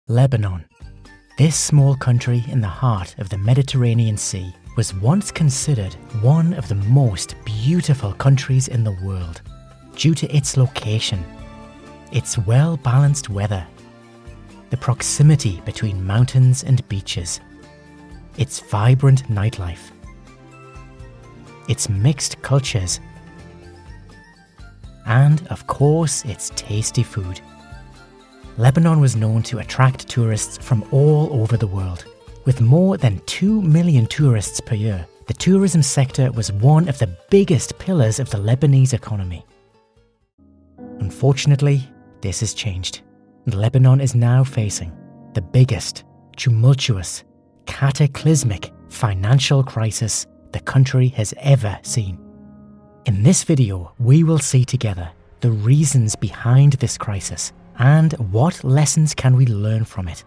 Lebanon. This small country in the heart of the Mediterranean Sea was once considered one of the most beautiful countries in the world due to its location, its well-balanced weather, the proximity between mountains and beaches, its vibrant nightlife, its mixed cultures, and of course its tasty food. Lebanon was known to attract tourists from all over the world. With more than 2 million tourists per year, the tourism sector was one of the biggest pillars of the Lebanese economy. Unfortunately, this has changed, and Lebanon is now facing the biggest, tumultuous, cataclysmic financial crisis the country has ever seen. In this video, we will see together the reasons behind this crisis and what lessons can we learn from it.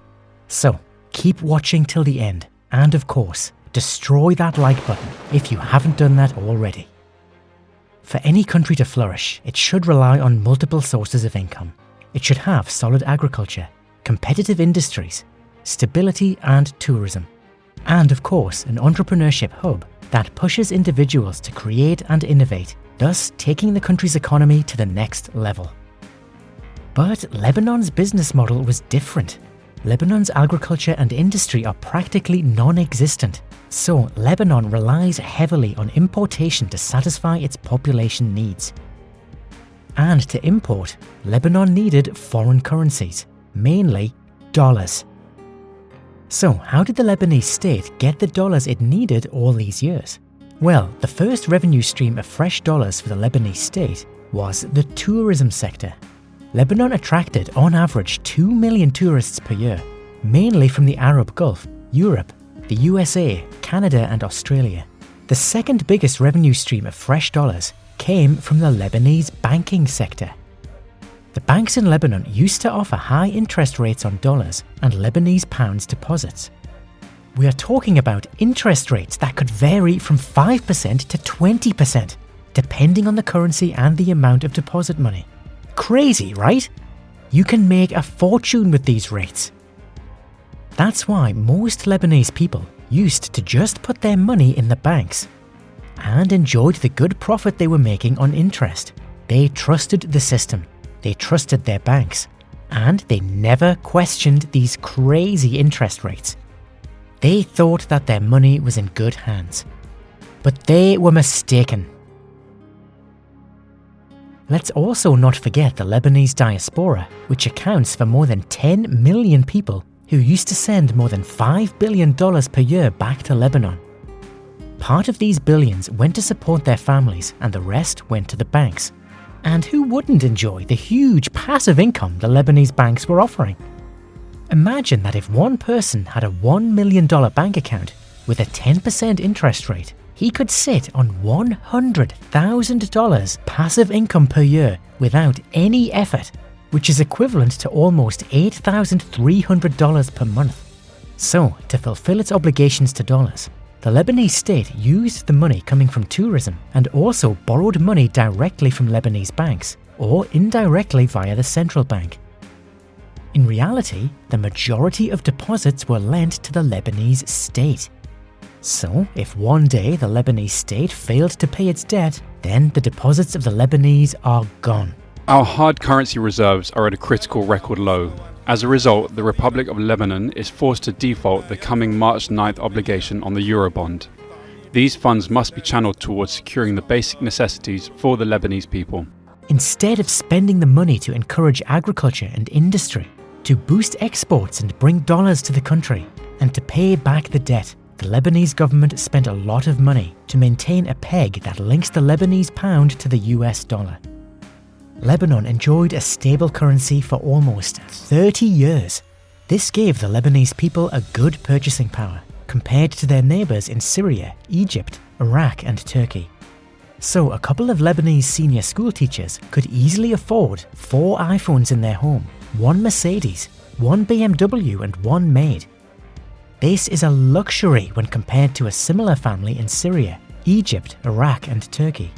So, keep watching till the end, and of course, destroy that like button if you haven't done that already. For any country to flourish, it should rely on multiple sources of income. It should have solid agriculture, competitive industries, stability and tourism, and of course, an entrepreneurship hub that pushes individuals to create and innovate, thus taking the country's economy to the next level. But Lebanon's business model was different. Lebanon's agriculture and industry are practically non-existent, so Lebanon relies heavily on importation to satisfy its population needs. And to import, Lebanon needed foreign currencies, mainly dollars. So how did the Lebanese state get the dollars it needed all these years? Well, the first revenue stream of fresh dollars for the Lebanese state was the tourism sector. Lebanon attracted, on average, 2 million tourists per year, mainly from the Arab Gulf, Europe, the USA, Canada and Australia. The second biggest revenue stream of fresh dollars came from the Lebanese banking sector. The banks in Lebanon used to offer high interest rates on dollars and Lebanese pounds deposits. We are talking about interest rates that could vary from 5% to 20%, depending on the currency and the amount of deposit money. Crazy, right? You can make a fortune with these rates. That's why most Lebanese people used to just put their money in the banks and enjoyed the good profit they were making on interest. They trusted the system, they trusted their banks, and they never questioned these crazy interest rates. They thought that their money was in good hands. But they were mistaken. Let's also not forget the Lebanese diaspora, which accounts for more than 10 million people who used to send more than $5 billion per year back to Lebanon. Part of these billions went to support their families and the rest went to the banks. And who wouldn't enjoy the huge passive income the Lebanese banks were offering? Imagine that if one person had a $1 million bank account with a 10% interest rate, he could sit on $100,000 passive income per year without any effort, which is equivalent to almost $8,300 per month. So, to fulfill its obligations to dollars, the Lebanese state used the money coming from tourism and also borrowed money directly from Lebanese banks or indirectly via the central bank. In reality, the majority of deposits were lent to the Lebanese state. So, if one day the Lebanese state failed to pay its debt, then the deposits of the Lebanese are gone. Our hard currency reserves are at a critical record low. As a result, the Republic of Lebanon is forced to default the coming March 9th obligation on the Eurobond. These funds must be channeled towards securing the basic necessities for the Lebanese people. Instead of spending the money to encourage agriculture and industry, to boost exports and bring dollars to the country, and to pay back the debt, the Lebanese government spent a lot of money to maintain a peg that links the Lebanese pound to the US dollar. Lebanon enjoyed a stable currency for almost 30 years. This gave the Lebanese people a good purchasing power compared to their neighbours in Syria, Egypt, Iraq and Turkey. So a couple of Lebanese senior school teachers could easily afford 4 iPhones in their home, 1 Mercedes, 1 BMW and 1 maid. This is a luxury when compared to a similar family in Syria, Egypt, Iraq and Turkey.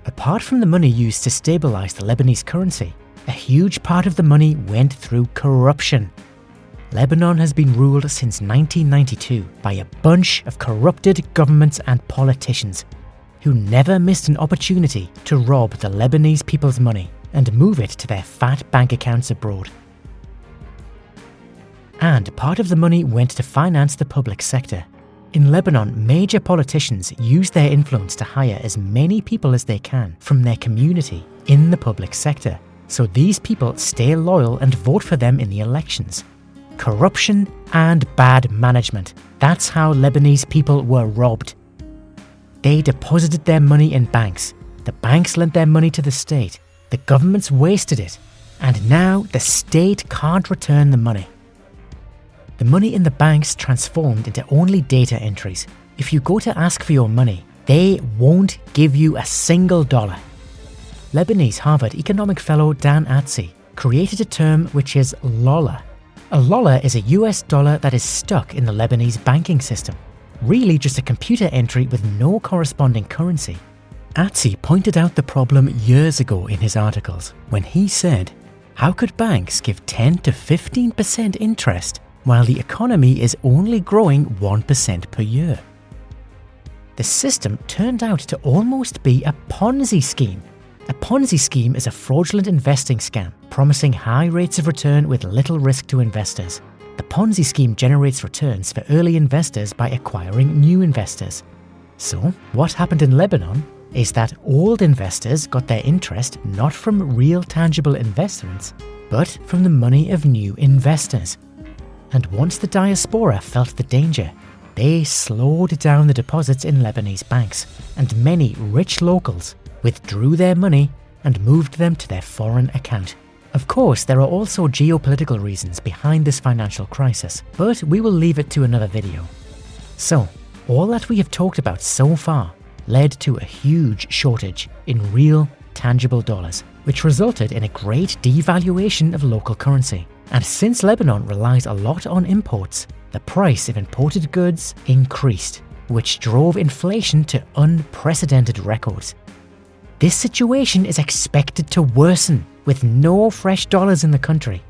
Apart from the money used to stabilise the Lebanese currency, a huge part of the money went through corruption. Lebanon has been ruled since 1992 by a bunch of corrupted governments and politicians who never missed an opportunity to rob the Lebanese people's money and move it to their fat bank accounts abroad. And part of the money went to finance the public sector. In Lebanon, major politicians use their influence to hire as many people as they can from their community in the public sector, so these people stay loyal and vote for them in the elections. Corruption and bad management. That's how Lebanese people were robbed. They deposited their money in banks. The banks lent their money to the state. The governments wasted it. And now the state can't return the money. The money in the banks transformed into only data entries. If you go to ask for your money, they won't give you a single dollar. Lebanese Harvard economic fellow Dan Atzi created a term which is lolla. A lolla is a US dollar that is stuck in the Lebanese banking system. Really just a computer entry with no corresponding currency. Atzi pointed out the problem years ago in his articles when he said, how could banks give 10 to 15% interest while the economy is only growing 1% per year? The system turned out to almost be a Ponzi scheme. A Ponzi scheme is a fraudulent investing scam, promising high rates of return with little risk to investors. The Ponzi scheme generates returns for early investors by acquiring new investors. So, what happened in Lebanon is that old investors got their interest not from real tangible investments, but from the money of new investors. And once the diaspora felt the danger, they slowed down the deposits in Lebanese banks, and many rich locals withdrew their money and moved them to their foreign account. Of course, there are also geopolitical reasons behind this financial crisis, but we will leave it to another video. So, all that we have talked about so far led to a huge shortage in real, tangible dollars, which resulted in a great devaluation of local currency. And since Lebanon relies a lot on imports, the price of imported goods increased, which drove inflation to unprecedented records. This situation is expected to worsen with no fresh dollars in the country.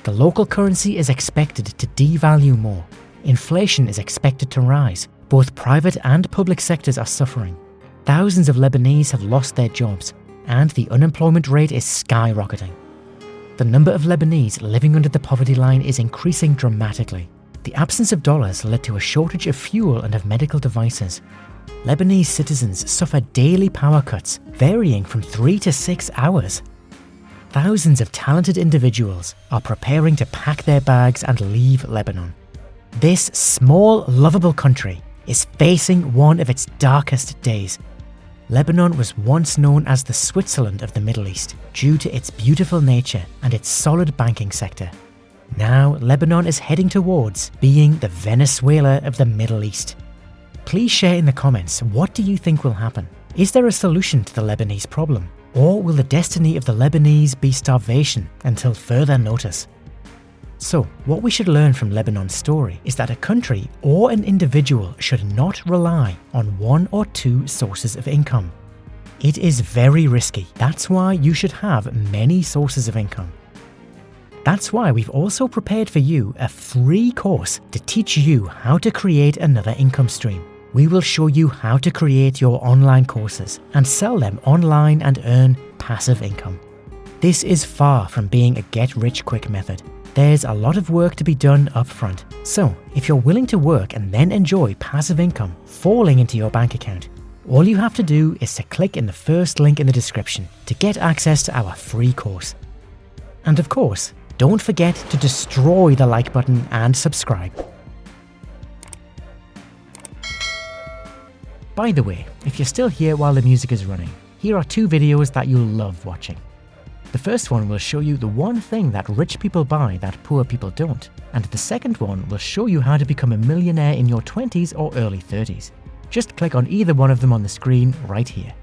The local currency is expected to devalue more. Inflation is expected to rise. Both private and public sectors are suffering. Thousands of Lebanese have lost their jobs, and the unemployment rate is skyrocketing. The number of Lebanese living under the poverty line is increasing dramatically. The absence of dollars led to a shortage of fuel and of medical devices. Lebanese citizens suffer daily power cuts, varying from 3 to 6 hours. Thousands of talented individuals are preparing to pack their bags and leave Lebanon. This small, lovable country is facing one of its darkest days. Lebanon was once known as the Switzerland of the Middle East due to its beautiful nature and its solid banking sector. Now, Lebanon is heading towards being the Venezuela of the Middle East. Please share in the comments, what do you think will happen? Is there a solution to the Lebanese problem? Or will the destiny of the Lebanese be starvation until further notice? So, what we should learn from Lebanon's story is that a country or an individual should not rely on 1 or 2 sources of income. It is very risky. That's why you should have many sources of income. That's why we've also prepared for you a free course to teach you how to create another income stream. We will show you how to create your online courses and sell them online and earn passive income. This is far from being a get-rich-quick method. There's a lot of work to be done up front. So, if you're willing to work and then enjoy passive income falling into your bank account, all you have to do is to click in the first link in the description to get access to our free course. And of course, don't forget to destroy the like button and subscribe. By the way, if you're still here while the music is running, here are 2 videos that you'll love watching. The first one will show you the one thing that rich people buy that poor people don't, and the second one will show you how to become a millionaire in your 20s or early 30s. Just click on either one of them on the screen right here.